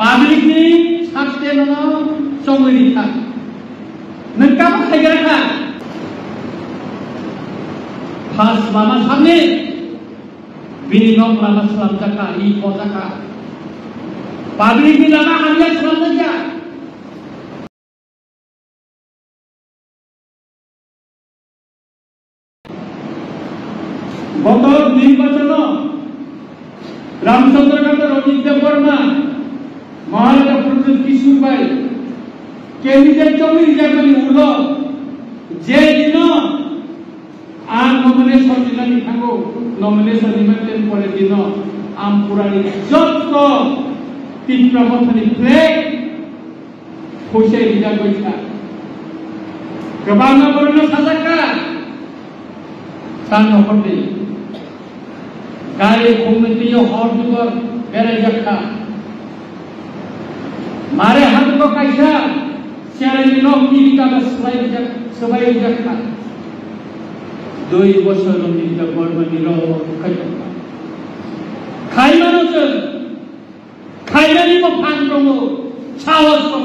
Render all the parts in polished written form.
Public ni sakte nono songwiri ta. Nengkap kaya Pas lama samne binong lama selam jaka I jaka. Public ni lama hanya selam saja. গত নির্বাচন রামচন্দ্রকান্ত রঞ্জিত দেববর্মা মহারাজা প্রদ্যুৎ কিশোর ভাই কেন্দ্রের জমি যেখানে উঠল যে দিন আর নমিনেশন দিলানি থাকো নমিনেশন নিমেন্টেন পরে দিন আম পুরানি যত তীব্রমথানি ফ্লেগ খুশে রিজা গইছা গোবাং বর্ণ সাজাকা সান নকরতে गाड़ी घूमती हॉट दुबर बेरे जखा मारे हाथ को कैसा शेरे मिलो की का सबाई जखा 2 বছর নিতে গর্ব নিল খাইমানো চ খাইরানি মো ফান দङ সাহস দङ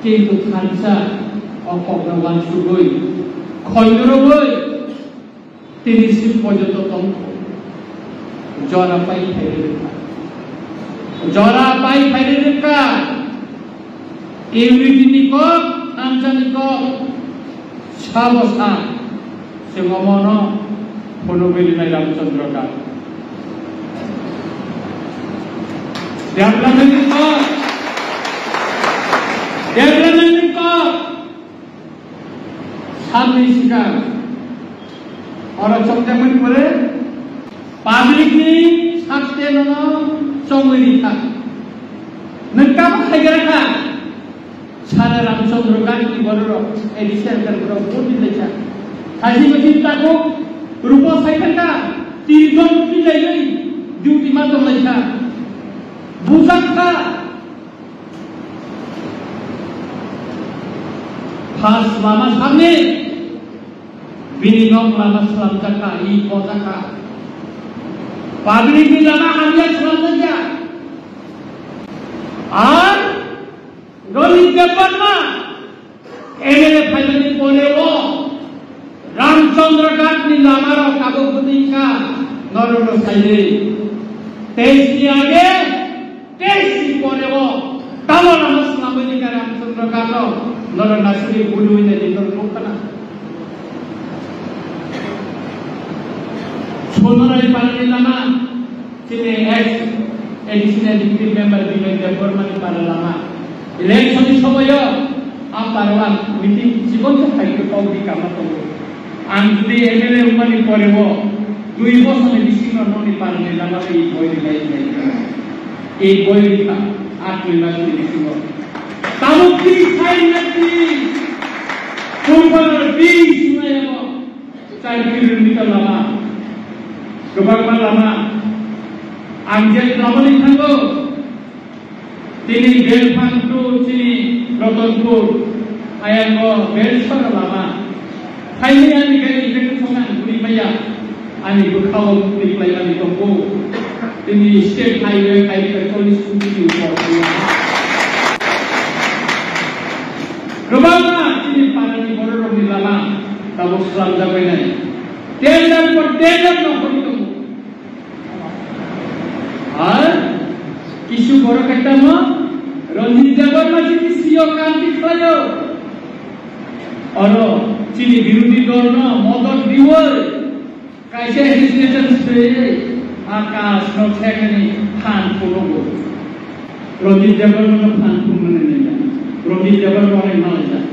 কিন্তু খানসা অপগ্রবান সুগই খয়রবই 30 পর্যন্ত দङ জরা পাই ফাইরে দেখা ইউনিটি নিকক আঞ্চলিক সাবসা সে মমন ফনবেলি নাই রামচন্দ্র কা ডেভেলপমেন্ট সামনে শিকা और चमचमन করে Public ni sakte nono songwiri ta. Nengkap kaya Sara Ramchandra Gandhi bororo edisian terkoro putih leca. Haji masjid tako rupa saya ka tirgon putih lagi duty matong leca. Bukan ka pas lama samne binong lama selam jaka I jaka. Public ni lama hanya selam saja. R Ranjit Debbarma MLA finally বলেও রামচন্দ্র গান্ধী লামার কাগজপত্রিকা নরম সাইলে 23 নি আগে 23 নি পরেও তাও nums নামনিকা Ramchandra Gandhi নর নাসরি বুলুইনে দিতর লোকনা সোনারাই পানি লামা তিনি ex additional deputy member Bimen Debbarma ni para lama election সময় am parwan meeting জীবন থাইকে কৌদি কাম করব আম যদি এমএলএ উমানি পরেব 2 বছরে বিশিষ্ট ননি পারনে লামা এই বই দিলাই এই বই লিখা 8 মাস লিখিব তামুকি সাইনাতি কোম্পানির বি শুনাইব 4 কিলোমিটার লামা গোবাং লামা Angel Ramani Thango, Tini Belfan to Tini Rotonpur, Ayango, Belfan Lama, Highly and Gary Soman, Guribaya, and Bukau, Nikolai and Tombo, Tini State Highway, I control is to you for Rubama, Tini Parani Border of the Lama, Tabos Ramda Venai. Tell them for tell them no Horito. আর কিছু বড় একটা মা রঞ্জিত দেববর্মা যদি CO কান্তি খায়ো আর চিনি বিরোধী দল না মদত দিব কাইসে হিসনেশন সে আকাশ নছেখানি ফান পুরব রঞ্জিত দেববর্মা ফান পুরনে নেই রঞ্জিত দেববর্মা অনেক ভালো যায়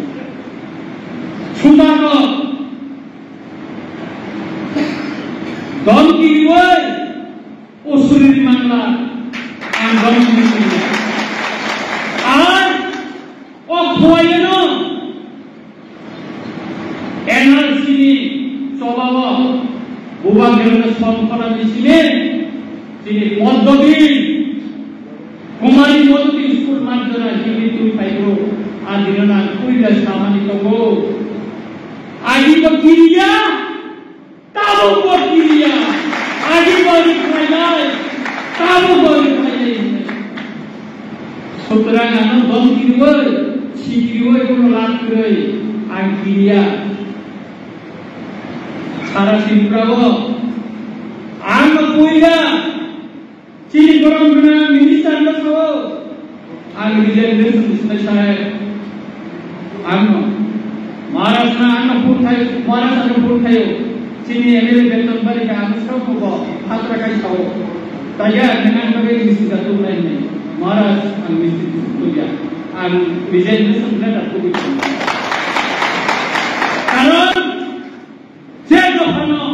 সুমাক দল কি ওই Usuri mangla anggon muslim. Ar okhoyeno NRC ni sobawa buba gelona সংখ্যা দিছিলেন তিনি পদ্ধতি কুমারী মধুতি স্কুল মাধ্যমে তিনি তুই পাইবো আদিনা কইলা সামানিক গো আদি তো কিরিয়া তাও কিরিয়া আদি বলি খাইলাই তাও বলি খাইলাই সুতরাং আমার দল কিনবই ছিকিরবই কোনো লাভ করে আর কিরিয়া সারা ত্রিপুরাও আম কইরা চিনি গরম করে মিনিস্টার লোক আর নিজের দেশ সাহেব আম महाराष्ट्र अन्न फूट खायो महाराष्ट्र फूट खायो चीनी एमएलए बेतन बरी का हम सब को हाथ रखा खाओ तया dengan बगे मिस्त्री का तो नहीं महाराष्ट्र अन मिस्त्री तो गया अन विजय ने समझा तो कुछ कारण से जो हनो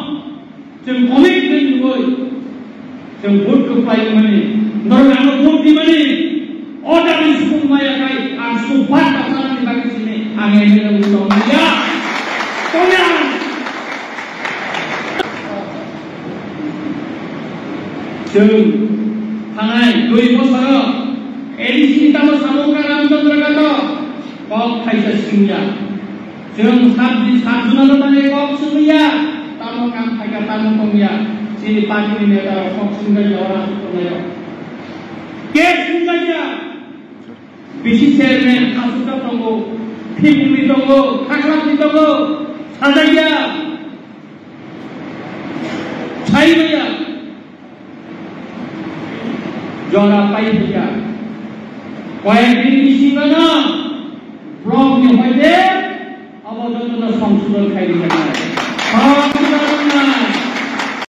जो कमिटमेंट होय जो वोट को पाई मने नरगानो वोट दी मने order इसको माया kai an सुपात का बाकी sini angin yang utama ya tolong jeng hangai 2 বছর এডিসি তাম সামগ্রা রামচন্দ্র কাটো কক খাইছা সিংয়া jeng সাতজুনালো তানে কক সুমিয়া তাম কাম খাইকা তাম কমিয়া sini pagi ini ada কক singa orang konayo ke singanya BC chairman Asuka Tongo Pimmi Tongo Kaklaki Tongo Sadaya Chaibaya Jora Paibaya কয়েকদিন কিসিবে না ব্লক নিয়ে হইতে অবদান সংশোধন খাইবে না